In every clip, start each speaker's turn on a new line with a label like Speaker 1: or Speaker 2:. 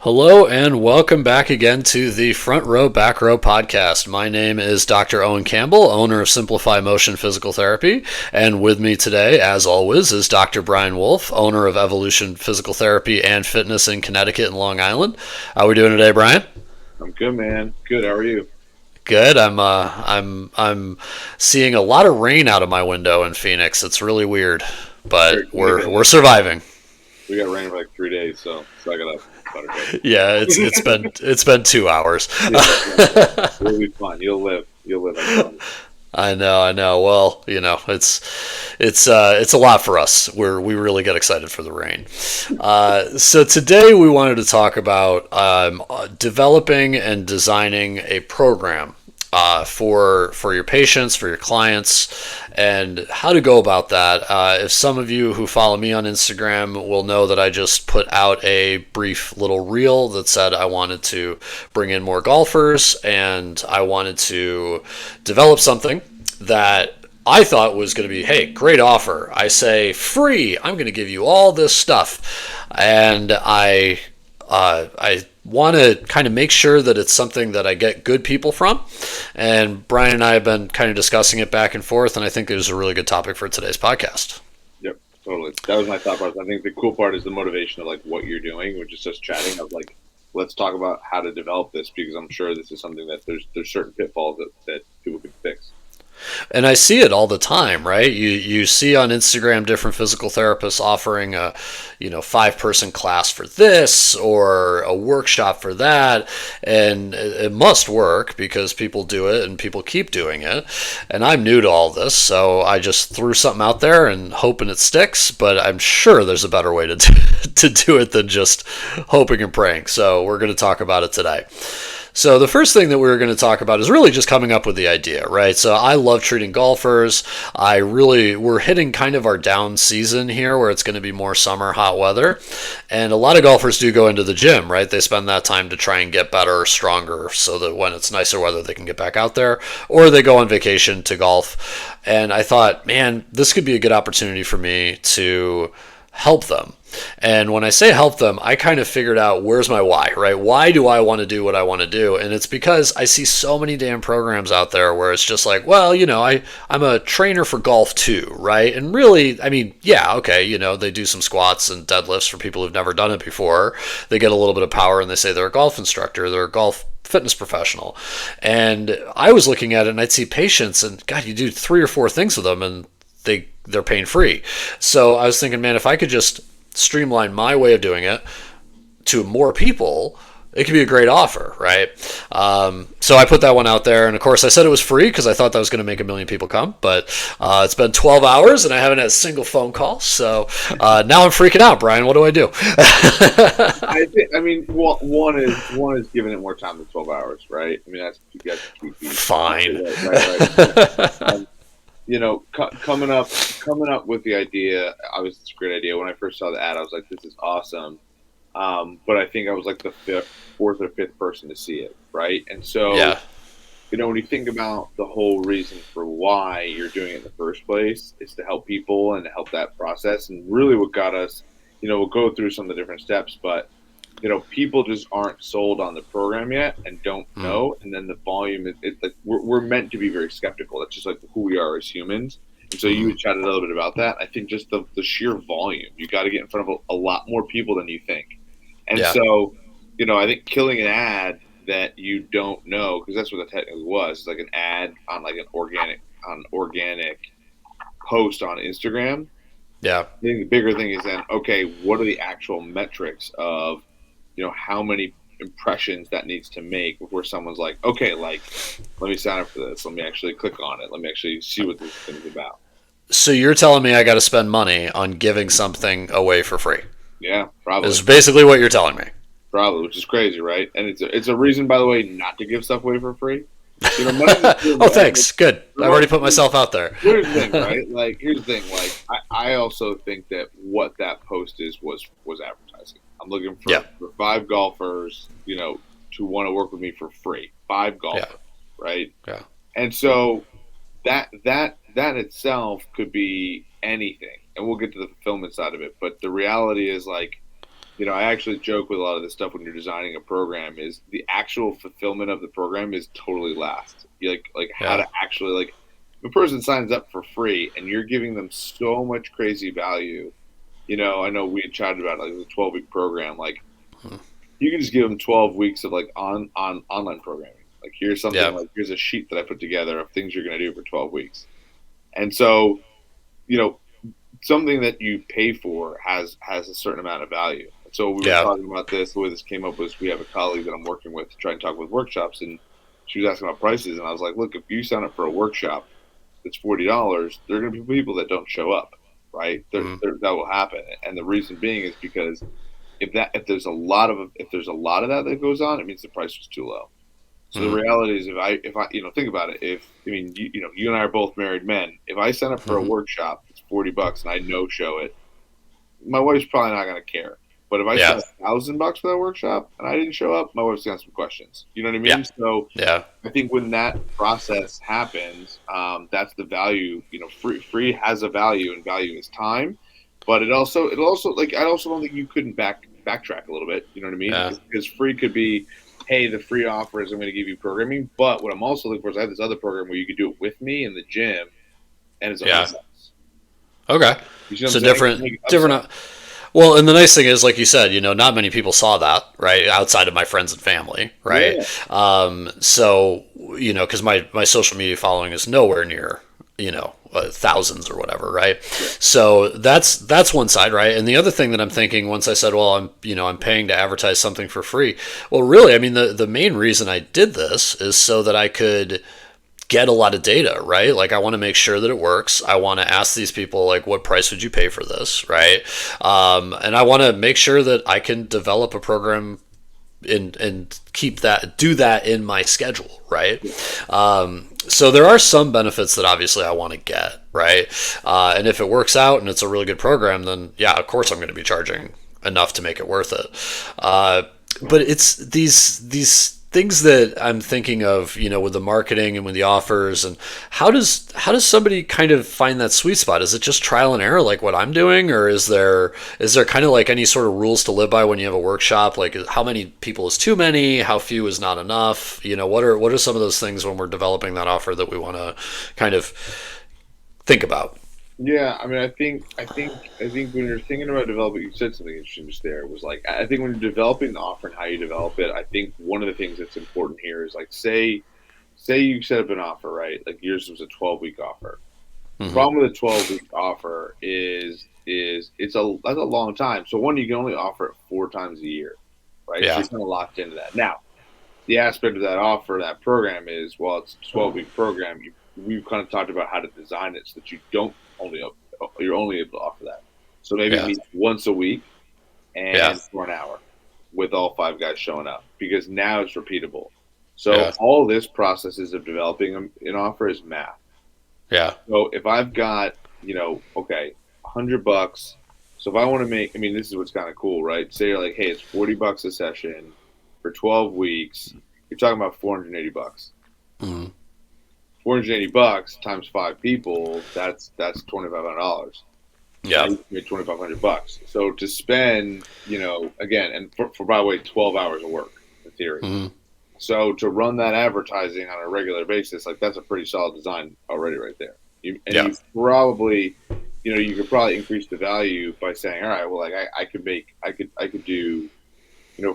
Speaker 1: Hello and welcome back again to the Front Row Back Row podcast. My name is Dr. Owen Campbell, owner of Simplify Motion Physical Therapy, and with me today, as always, is Dr. Brian Wolf, owner of Evolution Physical Therapy and Fitness in Connecticut and Long Island. How are we doing today, Brian?
Speaker 2: I'm good, man. Good. How are you?
Speaker 1: Good. I'm seeing a lot of rain out of my window in Phoenix. It's really weird, but we're surviving.
Speaker 2: We got rain for like 3 days, so suck it up.
Speaker 1: Yeah, it's been 2 hours.
Speaker 2: Yeah, it'll be fun. You'll live.
Speaker 1: I know. Well, it's a lot for us. We really get excited for the rain. So today we wanted to talk about developing and designing a program for your patients, for your clients, and how to go about that. If some of you who follow me on Instagram will know that I just put out a brief little reel that said I wanted to bring in more golfers and I wanted to develop something that I thought was going to be, hey, great offer. I say free. I'm going to give you all this stuff, and I want to kind of make sure that it's something that I get good people from. And Brian and I have been kind of discussing it back and forth, and I think it was a really good topic for today's podcast.
Speaker 2: Yep, totally. That was my thought process. I think the cool part is the motivation of like what you're doing, which is just chatting of like, let's talk about how to develop this, because I'm sure this is something that there's certain pitfalls that people can fix.
Speaker 1: And I see it all the time, right? You see on Instagram different physical therapists offering a 5-person class for this or a workshop for that, and it must work because people do it and people keep doing it. And I'm new to all this, so I just threw something out there and hoping it sticks, but I'm sure there's a better way to do it than just hoping and praying. So we're going to talk about it today. So the first thing that we're going to talk about is really just coming up with the idea, right? So I love treating golfers. We're hitting kind of our down season here where it's going to be more summer, hot weather. And a lot of golfers do go into the gym, right? They spend that time to try and get better or stronger so that when it's nicer weather, they can get back out there. Or they go on vacation to golf. And I thought, man, this could be a good opportunity for me to help them. And when I say help them, I kind of figured out where's my why, right? Why do I want to do what I want to do? And it's because I see so many damn programs out there where it's just like, well, I'm a trainer for golf too, right? And really, I mean, yeah, okay, they do some squats and deadlifts for people who've never done it before. They get a little bit of power and they say they're a golf instructor, they're a golf fitness professional. And I was looking at it and I'd see patients and God, you do 3 or 4 things with them and they're pain free. So I was thinking, man, if I could just streamline my way of doing it to more people, it could be a great offer, right? So I put that one out there, and of course I said it was free because I thought that was going to make 1 million people come, but it's been 12 hours and I haven't had a single phone call, so now I'm freaking out. Brian, what do I do?
Speaker 2: One is giving it more time than 12 hours, right? I mean, that's key.
Speaker 1: Fine.
Speaker 2: Right. Coming up with the idea, obviously it's a great idea. When I first saw the ad, I was like, this is awesome. But I think I was like the 4th or 5th person to see it, right? And so,
Speaker 1: yeah.
Speaker 2: When you think about the whole reason for why you're doing it in the first place is to help people and to help that process. And really what got us, we'll go through some of the different steps, but people just aren't sold on the program yet and don't know. And then the volume, we're meant to be very skeptical. That's just like who we are as humans. And so you chatted a little bit about that. I think just the sheer volume, you got to get in front of a lot more people than you think. And so, I think killing an ad that you don't know, because that's what that technically was, it's like an ad on like an organic post on Instagram.
Speaker 1: Yeah.
Speaker 2: I think the bigger thing is then, okay, what are the actual metrics of, how many impressions that needs to make before someone's like, okay, like, let me sign up for this. Let me actually click on it. Let me actually see what this thing is about.
Speaker 1: So you're telling me I got to spend money on giving something away for free?
Speaker 2: Yeah, probably.
Speaker 1: Is basically what you're telling me.
Speaker 2: Probably, which is crazy, right? And it's a reason, by the way, not to give stuff away for free.
Speaker 1: Oh, thanks. Good. I've already put myself out there.
Speaker 2: Here's the thing, right? Here's the thing. I also think that what that post was advertising. I'm looking for 5 golfers, to want to work with me for free. 5 golfers, right?
Speaker 1: Yeah.
Speaker 2: And so that itself could be anything, and we'll get to the fulfillment side of it. But the reality is, like, I actually joke with a lot of this stuff when you're designing a program is the actual fulfillment of the program is totally last. You like how
Speaker 1: Yeah.
Speaker 2: to actually like if a person signs up for free and you're giving them so much crazy value. I know we had chatted about like the 12-week program. Like you can just give them 12 weeks of like on online programming. Like here's something
Speaker 1: Yeah.
Speaker 2: like here's a sheet that I put together of things you're going to do for 12 weeks. And so, you know, something that you pay for has a certain amount of value. So we were
Speaker 1: Yeah.
Speaker 2: talking about this. The way this came up was we have a colleague that I'm working with to try and talk with workshops, and she was asking about prices, and I was like, look, if you sign up for a workshop that's $40, there are going to be people that don't show up, right?
Speaker 1: Mm-hmm.
Speaker 2: That will happen, and the reason being is because if there's a lot of that that goes on, it means the price was too low. So the
Speaker 1: Mm-hmm.
Speaker 2: reality is, if I think about it, if I mean, you and I are both married men. If I sign up for a
Speaker 1: Mm-hmm.
Speaker 2: workshop, it's $40, and I no show it. My wife's probably not going to care. But if I
Speaker 1: Yeah.
Speaker 2: spent $1,000 for that workshop and I didn't show up, my wife's got some questions. You know what I
Speaker 1: Yeah.
Speaker 2: mean? So
Speaker 1: Yeah.
Speaker 2: I think when that process happens, that's the value. Free has a value, and value is time. But it also like I also don't think you couldn't backtrack a little bit. You know what I mean?
Speaker 1: Yeah.
Speaker 2: Because free could be, hey, the free offer is I'm going to give you programming, but what I'm also looking for is I have this other program where you could do it with me in the gym, and it's
Speaker 1: Yeah.
Speaker 2: $100.
Speaker 1: Okay.
Speaker 2: You see what I'm
Speaker 1: So
Speaker 2: saying?
Speaker 1: different,
Speaker 2: Make it upsell.
Speaker 1: different. Well, and the nice thing is, like you said, not many people saw that, right? Outside of my friends and family, right?
Speaker 2: Yeah,
Speaker 1: So, because my social media following is nowhere near, thousands or whatever, right?
Speaker 2: yeah,
Speaker 1: So that's one side, right? And the other thing that I'm thinking once I said, well, I'm paying to advertise something for free. Well, really, I mean, the main reason I did this is so that I could get a lot of data, right? Like I want to make sure that it works. I want to ask these people like, what price would you pay for this, right? And I want to make sure that I can develop a program and do that in my schedule, right?
Speaker 2: yeah.
Speaker 1: So there are some benefits that obviously I want to get, right? And if it works out and it's a really good program, then yeah, of course I'm going to be charging enough to make it worth it. But it's these things that I'm thinking of, with the marketing and with the offers, and how does somebody kind of find that sweet spot? Is it just trial and error like what I'm doing, or is there kind of like any sort of rules to live by when you have a workshop? Like how many people is too many? How few is not enough? What are some of those things when we're developing that offer that we want to kind of think about?
Speaker 2: Yeah, I mean, I think when you're thinking about developing, you said something interesting just there. Was like, I think when you're developing the offer and how you develop it, I think one of the things that's important here is like, say you set up an offer, right? Like yours was a 12-week offer. The
Speaker 1: Mm-hmm.
Speaker 2: problem with a 12-week offer is that's a long time. So one, you can only offer it 4 times a year, right? So
Speaker 1: Yeah.
Speaker 2: you're kind of locked into that. Now, the aspect of that offer, that program is, well, it's a 12-week program. We've kind of talked about how to design it so that only you're only able to offer that. So maybe
Speaker 1: Yeah.
Speaker 2: meet once a week
Speaker 1: Yeah.
Speaker 2: and for an hour with all 5 guys showing up because now it's repeatable. So
Speaker 1: Yeah.
Speaker 2: all this processes of developing an offer is math.
Speaker 1: Yeah.
Speaker 2: So if I've got, okay, $100. So if I want to make, I mean, this is what's kind of cool, right? Say you're like, hey, it's $40 a session for 12 weeks. You're talking about $480.
Speaker 1: Mm-hmm.
Speaker 2: $480 times 5 people, that's $2,500. Now
Speaker 1: Yeah.
Speaker 2: you made $2,500. So to spend, again, and for by the way, 12 hours of work in theory.
Speaker 1: Mm-hmm.
Speaker 2: So to run that advertising on a regular basis, like that's a pretty solid design already right there.
Speaker 1: Yeah.
Speaker 2: You probably, you could probably increase the value by saying, all right, well, like I could do,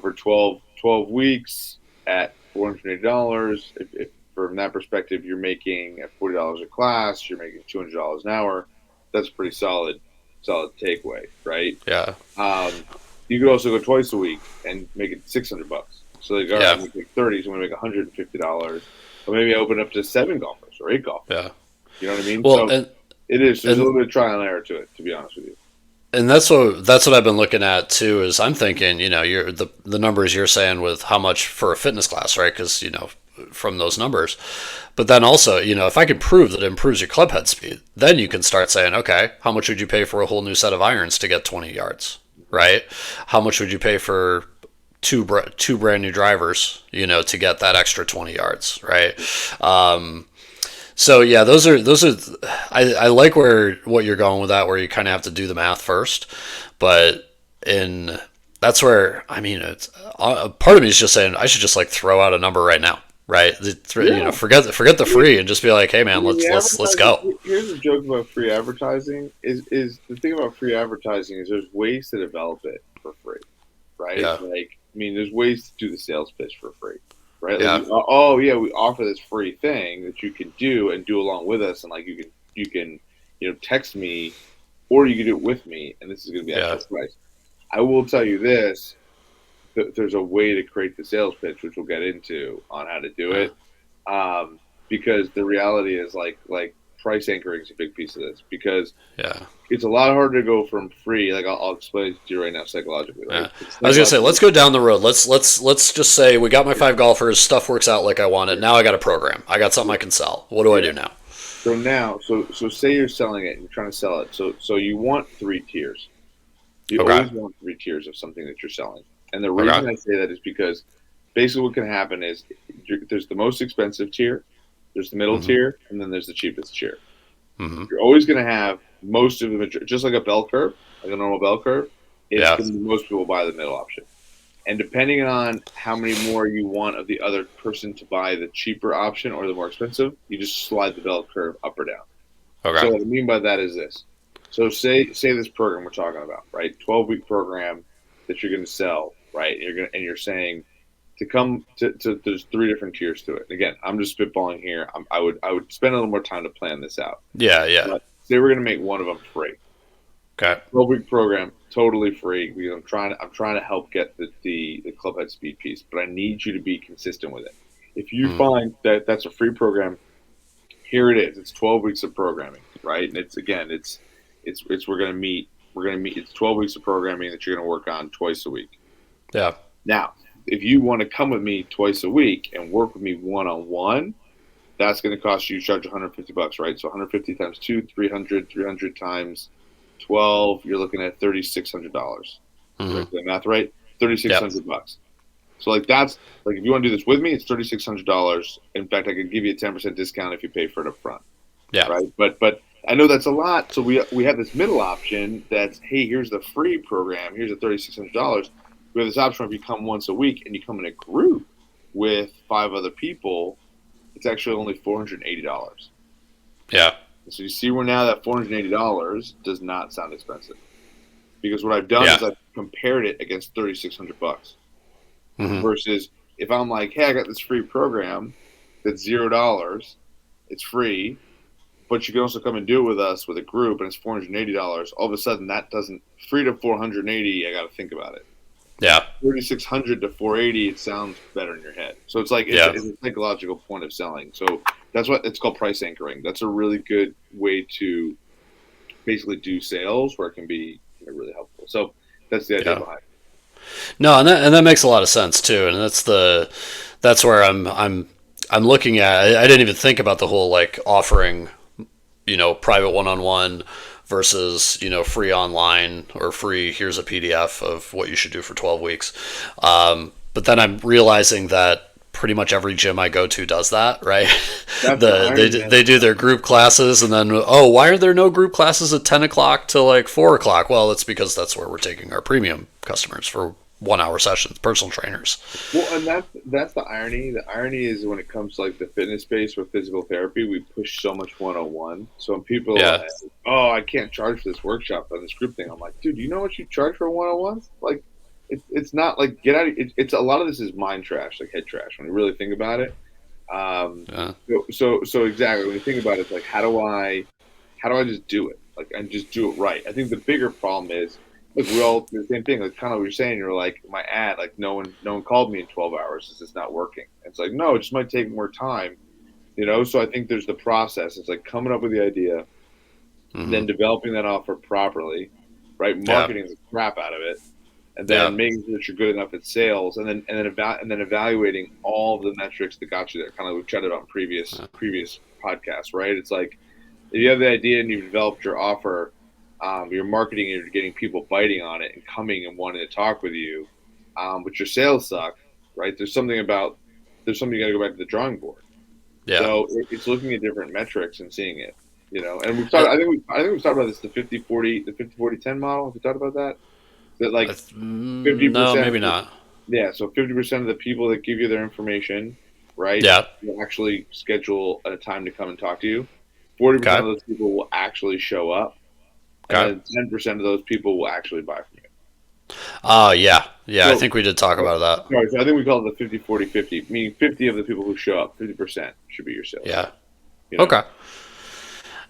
Speaker 2: for 12 weeks at $480. If from that perspective, you're making at $40 a class, you're making $200 an hour. That's a pretty solid takeaway, right?
Speaker 1: Yeah.
Speaker 2: Um, you could also go twice a week and make it $600. So like, all right, I'm
Speaker 1: Yeah.
Speaker 2: gonna make 30, so I'm gonna make $150. But maybe I open up to 7 golfers or 8 golfers.
Speaker 1: Yeah.
Speaker 2: You know what I mean?
Speaker 1: Well,
Speaker 2: So
Speaker 1: and
Speaker 2: it is. There's a
Speaker 1: and
Speaker 2: little bit of trial and error to it, to be honest with you.
Speaker 1: and that's what I've been looking at too. Is I'm thinking, you're the numbers you're saying with how much for a fitness class, right? Because from those numbers, but then also, if I can prove that it improves your club head speed, then you can start saying, okay, how much would you pay for a whole new set of irons to get 20 yards, right? How much would you pay for two brand new drivers, to get that extra 20 yards, right? So yeah, those are. I like what you're going with that, where you kind of have to do the math first, but in that's where I mean, it's part of me is just saying I should just like throw out a number right now, right?
Speaker 2: Yeah.
Speaker 1: Forget the
Speaker 2: I mean,
Speaker 1: free and just be like, hey
Speaker 2: I
Speaker 1: man,
Speaker 2: mean, the
Speaker 1: let's
Speaker 2: advertising.
Speaker 1: go.
Speaker 2: Here's the joke about free advertising: is the thing about free advertising is there's ways to develop it for free, right?
Speaker 1: Yeah,
Speaker 2: Like, I mean, there's ways to do the sales pitch for free, right? Like,
Speaker 1: yeah,
Speaker 2: oh yeah, we offer this free thing that you can do and do along with us, and like you can text me, or you can do it with me, and this is going to be
Speaker 1: yeah,
Speaker 2: actual price. I will tell you this: there's a way to create the sales pitch, which we'll get into on how to do
Speaker 1: yeah,
Speaker 2: it. Um, because the reality is like price anchoring is a big piece of this because
Speaker 1: yeah.
Speaker 2: it's a lot harder to go from free. Like I'll explain it to you right now psychologically, right?
Speaker 1: Yeah.
Speaker 2: It's
Speaker 1: I was gonna say,
Speaker 2: psychologically,
Speaker 1: let's go down the road. Let's just say we got my five golfers. Stuff works out like I wanted. Now I got a program. I got something I can sell. What do I
Speaker 2: yeah.
Speaker 1: do now?
Speaker 2: So now, so say you're selling it and you're trying to sell it. So you want three tiers. You
Speaker 1: Okay.
Speaker 2: always want three tiers of something that you're selling. And the
Speaker 1: Okay.
Speaker 2: reason I say that is because basically what can happen is there's the most expensive tier, there's the middle
Speaker 1: Mm-hmm.
Speaker 2: tier, and then there's the cheapest tier.
Speaker 1: Mm-hmm.
Speaker 2: You're always going to have most of them, just like a bell curve, like a normal bell curve. It's
Speaker 1: Yeah.
Speaker 2: going to be most people buy the middle option. And depending on how many more you want of the other person to buy the cheaper option or the more expensive, you just slide the bell curve up or down.
Speaker 1: Okay.
Speaker 2: So what I mean by that is this. So say this program we're talking about, right? 12-week program that you're going to sell, right? And you're saying to come to there's three different tiers to it. And again, I'm just spitballing here. I would spend a little more time to plan this out.
Speaker 1: Yeah. Yeah.
Speaker 2: But say we're going to make one of them free.
Speaker 1: Okay.
Speaker 2: 12-week program, totally free. Because I'm trying to help get the clubhead speed piece, but I need you to be consistent with it. If you
Speaker 1: Mm.
Speaker 2: find that that's a free program, here it is. It's 12 weeks of programming, right? And it's again, it's we're gonna meet. It's 12 weeks of programming that you're gonna work on twice a week.
Speaker 1: Yeah.
Speaker 2: Now, if you want to come with me twice a week and work with me one on one, that's going to cost you charge $150, right? So 150 times two, 300, 300 times 12, you're looking at $3,600. Did I
Speaker 1: Mm-hmm.
Speaker 2: do the math right? thirty six
Speaker 1: Yep.
Speaker 2: hundred bucks. So like that's like if you want to do this with me, it's $3,600. In fact, I could give you a 10% discount if you pay for it up front,
Speaker 1: Yeah.
Speaker 2: right? But I know that's a lot, so we have this middle option that's hey, here's the free program, here's the $3,600. We have this option if you come once a week and you come in a group with five other people, it's actually only $480.
Speaker 1: Yeah.
Speaker 2: So you see where now that $480 does not sound expensive because what I've done
Speaker 1: Yeah.
Speaker 2: is I've compared it against $3,600
Speaker 1: Mm-hmm.
Speaker 2: versus if I'm like, hey, I got this free program that's $0, it's free, but you can also come and do it with us with a group and it's $480. All of a sudden, that doesn't free to 480. I got to think about it.
Speaker 1: Yeah.
Speaker 2: 3,600 to 480, it sounds better in your head. So it's like it's,
Speaker 1: Yeah.
Speaker 2: it's a psychological point of selling. So that's what it's called price anchoring. That's a really good way to basically do sales where it can be really helpful. So that's the idea
Speaker 1: Yeah.
Speaker 2: behind it.
Speaker 1: No, and that makes a lot of sense too. And that's where I'm looking at. I didn't even think about the whole like offering private one-on-one versus free online or free here's a PDF of what you should do for 12 weeks. But then I'm realizing that pretty much every gym I go to does that, right?
Speaker 2: That's the irony, man.
Speaker 1: They do their group classes, and then why are there no group classes at 10 o'clock to like 4 o'clock? Well, it's because that's where we're taking our premium customers for 1 hour sessions, personal trainers.
Speaker 2: Well, and that's the irony. The irony is when it comes to like the fitness space or physical therapy, we push so much 101. So when people are
Speaker 1: Yeah,
Speaker 2: like, "Oh, I can't charge for this workshop on this group thing," I'm like, "Dude, do you know what you charge for 101s? Like, it's not like get out. It's a lot of this is mind trash, like head trash. When you really think about it. Um,
Speaker 1: yeah,
Speaker 2: so exactly when you think about it, it's like how do I just do it? Like and just do it right. I think the bigger problem is look, we all do the same thing. Like kind of what you're saying, you're like my ad, like no one called me in 12 hours. It's just not working. It's like no, it just might take more time, So I think there's the process. It's like coming up with the idea,
Speaker 1: hmm
Speaker 2: then developing that offer properly, right?
Speaker 1: yeah,
Speaker 2: Marketing the crap out of it, and
Speaker 1: yeah,
Speaker 2: then making sure that you're good enough at sales, and then evaluating all the metrics that got you there. Kind of we've chatted about in previous podcasts, right? It's like if you have the idea and you've developed your offer, you're marketing it, you're getting people biting on it and coming and wanting to talk with you, but your sales suck, right? There's something you got to go back to the drawing board.
Speaker 1: yeah.
Speaker 2: So it's looking at different metrics and seeing it. And we've
Speaker 1: Uh,
Speaker 2: talked. I think we've talked about this the 50-40 10 model. Have we talked about that? That like
Speaker 1: No,
Speaker 2: 50%,
Speaker 1: maybe not.
Speaker 2: yeah, so 50% of the people that give you their information, right,
Speaker 1: Yeah.
Speaker 2: will actually schedule a time to come and talk to you. 40%
Speaker 1: Okay.
Speaker 2: of those people will actually show up, and
Speaker 1: Okay.
Speaker 2: then 10% of those people will actually buy from you.
Speaker 1: Yeah. Yeah. I
Speaker 2: So,
Speaker 1: think we did talk about that.
Speaker 2: sorry, so I think we call it the 50-40-50, meaning 50 of the people who show up, 50% should be your sales
Speaker 1: Yeah.
Speaker 2: team, you know?
Speaker 1: Okay.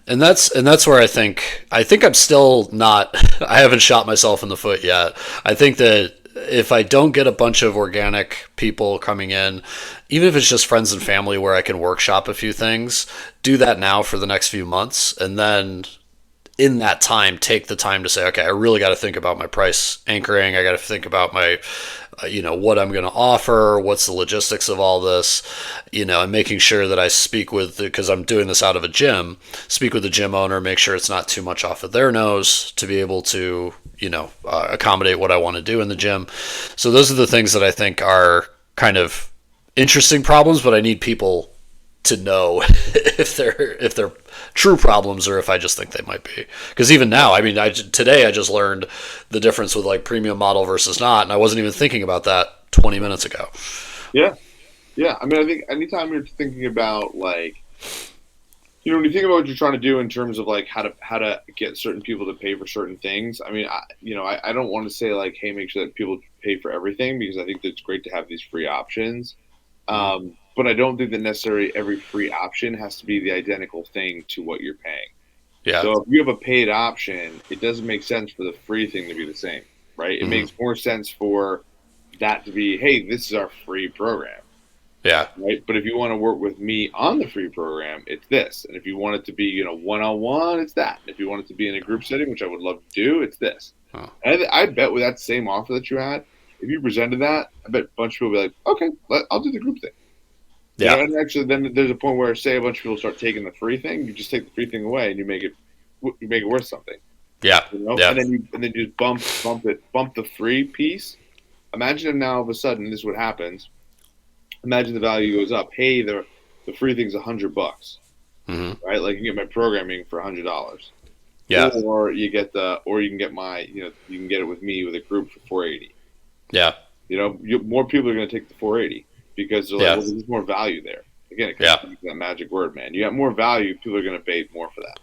Speaker 1: And that's where I think I'm still not I haven't shot myself in the foot yet. I think that if I don't get a bunch of organic people coming in, even if it's just friends and family where I can workshop a few things, do that now for the next few months and then in that time take the time to say, okay, I really got to think about my price anchoring. I got to think about my what I'm going to offer, what's the logistics of all this, and making sure that I speak with, because I'm doing this out of a gym, speak with the gym owner, make sure it's not too much off of their nose to be able to accommodate what I want to do in the gym. So those are the things that I think are kind of interesting problems, but I need people to know if they're true problems or if I just think they might be. Because even now, I mean, today I just learned the difference with like premium model versus not, and I wasn't even thinking about that 20 minutes ago.
Speaker 2: Yeah, yeah. I mean, I think anytime you're thinking about like, when you think about what you're trying to do in terms of like how to get certain people to pay for certain things. I mean, I don't want to say like, hey, make sure that people pay for everything because I think that it's great to have these free options.
Speaker 1: Mm-hmm.
Speaker 2: But I don't think that necessarily every free option has to be the identical thing to what you're paying.
Speaker 1: Yeah.
Speaker 2: So if you have a paid option, it doesn't make sense for the free thing to be the same, right? It
Speaker 1: Mm-hmm.
Speaker 2: makes more sense for that to be, hey, this is our free program,
Speaker 1: Yeah.
Speaker 2: right? But if you want to work with me on the free program, it's this. And if you want it to be, one on one, it's that. And if you want it to be in a group setting, which I would love to do, it's this.
Speaker 1: Oh,
Speaker 2: And I bet with that same offer that you had, if you presented that, I bet a bunch of people would be like, okay, I'll do the group thing.
Speaker 1: yeah.
Speaker 2: And actually, then there's a point where, say, a bunch of people start taking the free thing, you just take the free thing away, and you make it worth something,
Speaker 1: Yeah.
Speaker 2: And
Speaker 1: Yeah.
Speaker 2: then you just bump the free piece. Imagine if now all of a sudden this is what happens. Imagine the value goes up. Hey, the free thing's $100,
Speaker 1: Mm-hmm.
Speaker 2: right? Like you get my programming for $100,
Speaker 1: Yeah.
Speaker 2: or you can get my, you can get it with me with a group for 480.
Speaker 1: Yeah.
Speaker 2: More people are going to take the 480 because they're like,
Speaker 1: Yeah.
Speaker 2: well, there's more value there. Again, it comes
Speaker 1: Yeah.
Speaker 2: back to that magic word, man. You got more value, people are going to pay more for that.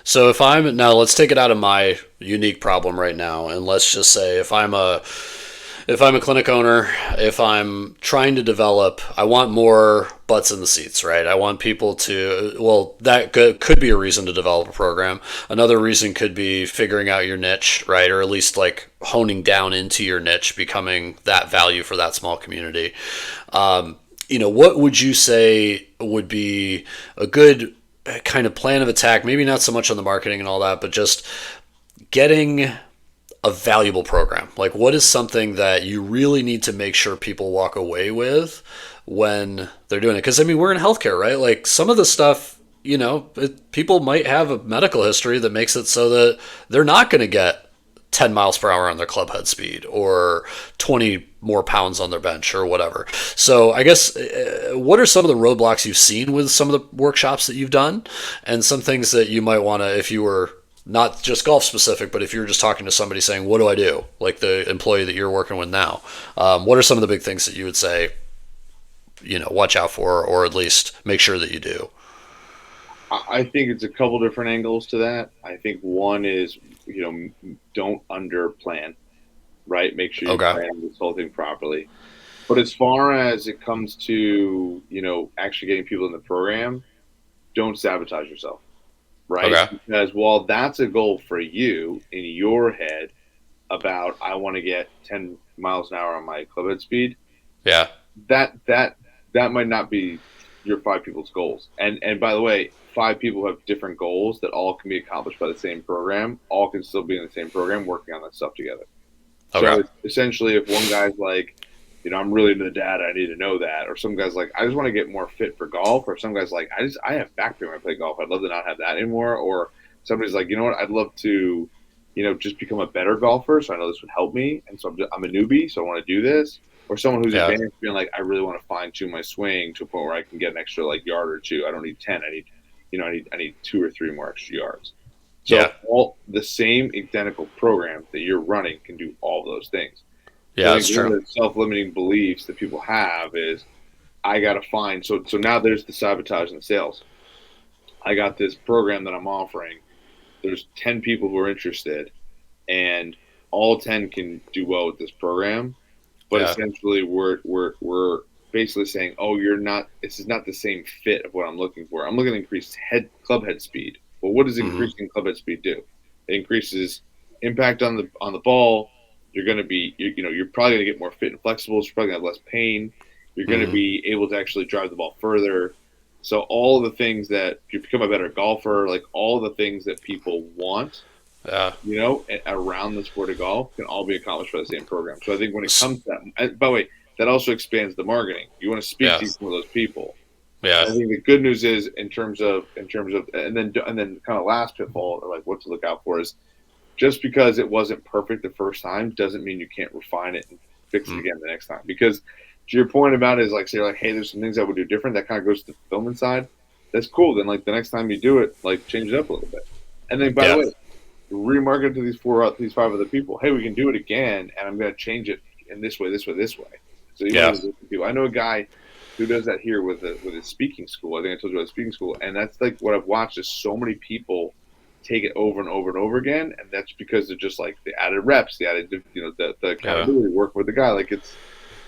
Speaker 1: So if I'm now, let's take it out of my unique problem right now, and let's just say if I'm a clinic owner, if I'm trying to develop, I want more butts in the seats, right? I want people to, well, that could be a reason to develop a program. Another reason could be figuring out your niche, right? Or at least like honing down into your niche, becoming that value for that small community. What would you say would be a good kind of plan of attack? Maybe not so much on the marketing and all that, but just getting a valuable program? Like, what is something that you really need to make sure people walk away with when they're doing it? Because, I mean, we're in healthcare, right? Like, some of the stuff, people might have a medical history that makes it so that they're not going to get 10 miles per hour on their club head speed or 20 more pounds on their bench or whatever. So I guess what are some of the roadblocks you've seen with some of the workshops that you've done and some things that you might want to, if you were not just golf specific, but if you're just talking to somebody saying, what do I do? Like the employee that you're working with now, what are some of the big things that you would say, watch out for, or at least make sure that you do?
Speaker 2: I think it's a couple different angles to that. I think one is, don't under plan, right? Make sure you
Speaker 1: Okay.
Speaker 2: plan this whole thing properly. But as far as it comes to, actually getting people in the program, don't sabotage yourself, right?
Speaker 1: Okay.
Speaker 2: Because while that's a goal for you in your head about, I want to get 10 miles an hour on my club head speed,
Speaker 1: Yeah.
Speaker 2: that might not be your five people's goals. And by the way, five people have different goals that all can be accomplished by the same program. All can still be in the same program working on that stuff together. So
Speaker 1: Okay.
Speaker 2: it's essentially, if one guy's like, I'm really into the data, I need to know that, or some guy's like, I just want to get more fit for golf, or some guy's like, I have back pain when I play golf, I'd love to not have that anymore, or somebody's like, you know what, I'd love to, just become a better golfer, so I know this would help me, and so I'm a newbie, so I want to do this, or someone who's
Speaker 1: Yeah.
Speaker 2: advanced, being like, I really want to fine tune my swing to a point where I can get an extra like yard or two. I don't need 10. I need 2 or 3 more extra yards.
Speaker 1: Yeah.
Speaker 2: So all the same identical program that you're running can do all those things. So
Speaker 1: Yeah,
Speaker 2: I
Speaker 1: that's
Speaker 2: think one of
Speaker 1: true.
Speaker 2: the self-limiting beliefs that people have is I got to find. So now there's the sabotage in the sales. I got this program that I'm offering. There's 10 people who are interested, and all 10 can do well with this program. But
Speaker 1: Yeah.
Speaker 2: essentially, we're basically saying, oh, you're not. This is not the same fit of what I'm looking for. I'm looking to increase club head speed. Well, what does
Speaker 1: Hmm.
Speaker 2: increasing club head speed do? It increases impact on the ball. You're going to be, you're probably going to get more fit and flexible. You're probably going to have less pain. You're going to
Speaker 1: Hmm.
Speaker 2: be able to actually drive the ball further. So all the things that you become a better golfer, like all the things that people want,
Speaker 1: Yeah.
Speaker 2: around the sport of golf can all be accomplished by the same program. So I think when it comes to that, by the way, that also expands the marketing. You want to speak
Speaker 1: Yeah.
Speaker 2: to each one of those people.
Speaker 1: Yeah.
Speaker 2: And I think the good news is and then kind of last pitfall or like what to look out for is just because it wasn't perfect the first time doesn't mean you can't refine it and fix it
Speaker 1: Mm.
Speaker 2: again the next time. Because to your point about it is like say like, hey, there's some things I would do different. That kind of goes to the fulfillment side. That's cool. Then like the next time you do it, like change it up a little bit. And then by the
Speaker 1: Yeah.
Speaker 2: way, remarket to these five other people. Hey, we can do it again, and I'm going to change it in this way, this way, this way. So you
Speaker 1: Yeah.
Speaker 2: want to people. I know a guy who does that here with his speaking school. I think I told you about speaking school, and that's like what I've watched is so many people take it over and over and over again, and that's because they're just like the added reps, the added the
Speaker 1: Yeah.
Speaker 2: accountability work with the guy. Like it's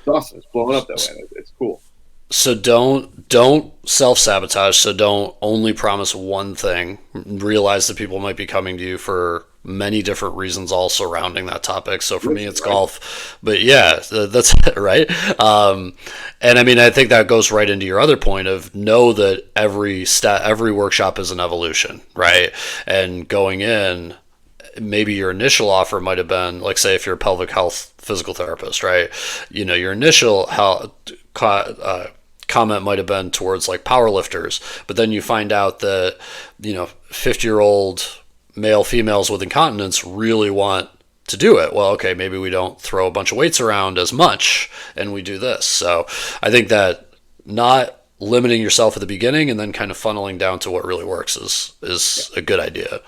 Speaker 2: awesome. It's blowing up that way. It's cool.
Speaker 1: So don't self sabotage. So don't only promise one thing. Realize that people might be coming to you for many different reasons, all surrounding that topic. So for me,
Speaker 2: Listen,
Speaker 1: it's
Speaker 2: right?
Speaker 1: golf. But yeah, that's right. And I mean, I think that goes right into your other point of know that every workshop is an evolution, right? And going in, maybe your initial offer might have been like, say if you're a pelvic health physical therapist, right? Your initial comment might have been towards like power lifters, but then you find out that 50-year-old male females with incontinence really want to do it. Well, okay, maybe we don't throw a bunch of weights around as much and we do this. So I think that not limiting yourself at the beginning and then kind of funneling down to what really works is a good idea.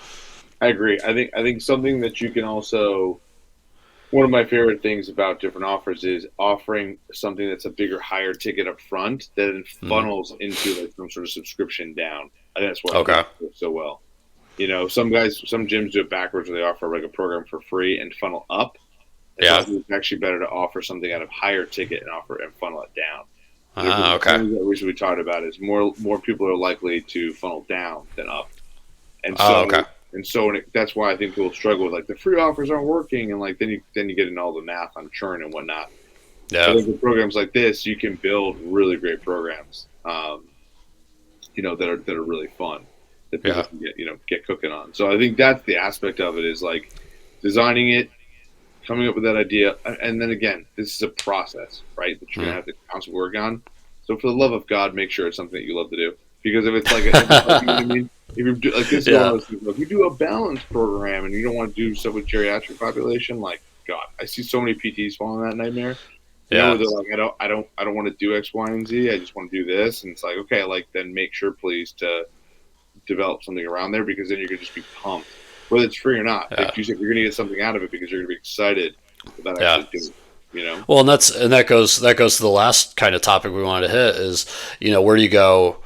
Speaker 2: I agree. I think something that you can also one of my favorite things about different offers is offering something that's a bigger, higher ticket up front that then
Speaker 1: Mm.
Speaker 2: funnels into like some sort of subscription down. I think that's why
Speaker 1: Okay.
Speaker 2: it works so well. Some guys, some gyms do it backwards where they offer like a program for free and funnel up. And so I
Speaker 1: Yeah.
Speaker 2: think it's actually better to offer something at a higher ticket and offer and funnel it down.
Speaker 1: Ah,
Speaker 2: Because
Speaker 1: okay.
Speaker 2: something that we talked about is more people are likely to funnel down than up. And
Speaker 1: Oh,
Speaker 2: so
Speaker 1: okay.
Speaker 2: that's why I think people struggle with like the free offers aren't working, and like then you get into all the math on churn and whatnot. I
Speaker 1: Yeah.
Speaker 2: think with programs like this, you can build really great programs, that are really fun that people
Speaker 1: Yeah.
Speaker 2: can get cooking on. So I think that's the aspect of it is like designing it, coming up with that idea, and then again, this is a process, right? That you're gonna
Speaker 1: Mm.
Speaker 2: have to constantly work on. So for the love of God, make sure it's something that you love to do. Because if it's like you know what I mean. If you do like this is one of
Speaker 1: Yeah.
Speaker 2: those things. If you do a balanced program and you don't want to do stuff with geriatric population, like God, I see so many PTs falling in that nightmare. Where
Speaker 1: Yeah.
Speaker 2: they're like, I don't want to do X, Y, and Z. I just want to do this, and it's like, okay, like then make sure, please, to develop something around there because then you're gonna just be pumped, whether it's free or not.
Speaker 1: Yeah.
Speaker 2: Like you said, you're gonna get something out of it because you're gonna be excited about
Speaker 1: Yeah.
Speaker 2: actually doing it. You know?
Speaker 1: Well, that goes to the last kind of topic we wanted to hit is, where do you go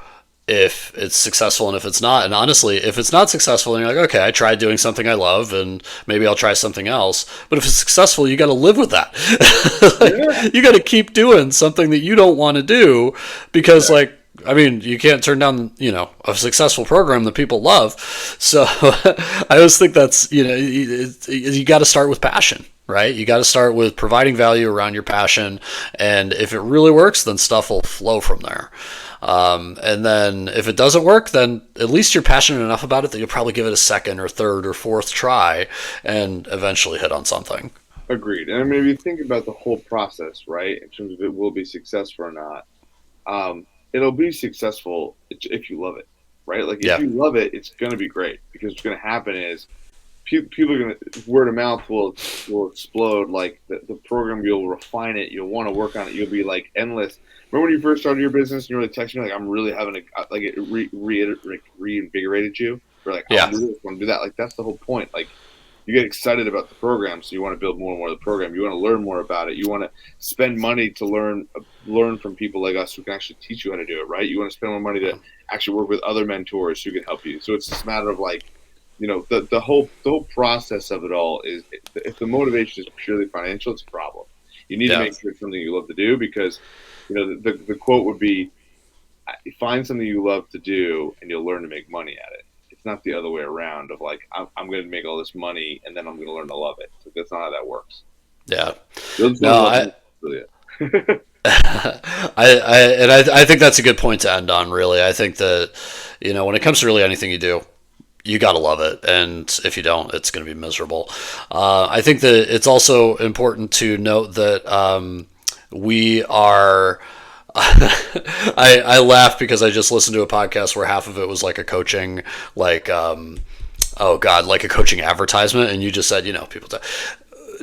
Speaker 1: if it's successful and if it's not? And honestly, if it's not successful and you're like, okay, I tried doing something I love and maybe I'll try something else. But if it's successful, you got to live with that.
Speaker 2: Yeah.
Speaker 1: Like, you got to keep doing something that you don't want to do because
Speaker 2: Yeah.
Speaker 1: like, I mean, you can't turn down, a successful program that people love. So I always think that's, you got to start with passion, right? You got to start with providing value around your passion. And if it really works, then stuff will flow from there. And then if it doesn't work, then at least you're passionate enough about it that you'll probably give it a second or third or fourth try and eventually hit on something.
Speaker 2: Agreed. And I mean, if you think about the whole process, right, in terms of it will be successful or not, it'll be successful if you love it, right? Like if
Speaker 1: Yeah.
Speaker 2: you love it, it's going to be great because what's going to happen is people are going to word of mouth will explode. Like the program, you'll refine it, you'll want to work on it, you'll be like endless. Remember when you first started your business and you were like texting me like I'm really having a like it reinvigorated you. We're like, I
Speaker 1: Yeah.
Speaker 2: want to do this, I want to do that. Like, that's the whole point. Like, you get excited about the program, so you want to build more and more of the program. You want to learn more about it. You want to spend money to learn from people like us who can actually teach you how to do it, right? You want to spend more money to actually work with other mentors who can help you. So it's just a matter of like, the whole process of it all is, if the motivation is purely financial, it's a problem. You need to
Speaker 1: Yeah.
Speaker 2: make sure it's something you love to do, because the quote would be, find something you love to do and you'll learn to make money at it. It's not the other way around of like, I'm going to make all this money and then I'm going to learn to love it. So that's not how that works.
Speaker 1: Yeah.
Speaker 2: You'll just
Speaker 1: No,
Speaker 2: learn to love
Speaker 1: I,
Speaker 2: it. Really.
Speaker 1: I think that's a good point to end on. Really, I think that when it comes to really anything you do, you got to love it, and if you don't, it's going to be miserable. I think that it's also important to note that we are. I laugh because I just listened to a podcast where half of it was like a coaching, like oh god, like a coaching advertisement, and you just said people.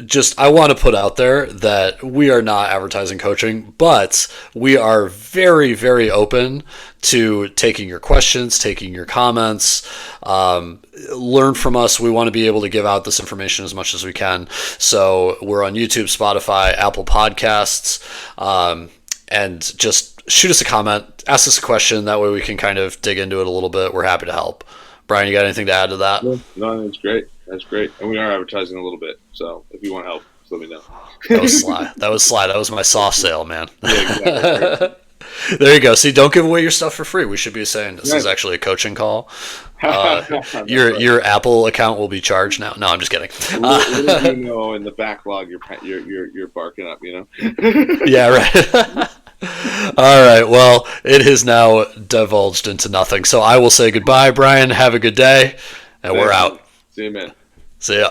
Speaker 1: Just I want to put out there that we are not advertising coaching, but we are very, very open to taking your questions, taking your comments. Learn from us. We want to be able to give out this information as much as we can. So we're on YouTube, Spotify, Apple Podcasts, and just shoot us a comment, ask us a question. That way we can kind of dig into it a little bit. We're happy to help. Brian, you got anything to add to that?
Speaker 2: No, that's great. That's great. And we are advertising a little bit. So if you want help, just let me know.
Speaker 1: That was sly. That was my soft sale, man.
Speaker 2: Yeah, exactly.
Speaker 1: There you go. See, don't give away your stuff for free. We should be saying this is
Speaker 2: Right.
Speaker 1: actually a coaching call.
Speaker 2: That's
Speaker 1: Your
Speaker 2: right.
Speaker 1: your Apple account will be charged now. No, I'm just kidding.
Speaker 2: What do you know in the backlog you're barking up,
Speaker 1: Yeah, right. All right. Well, it has now divulged into nothing. So I will say goodbye, Brian. Have a good day, and we're
Speaker 2: Thanks, man.
Speaker 1: out.
Speaker 2: See you, man.
Speaker 1: See ya.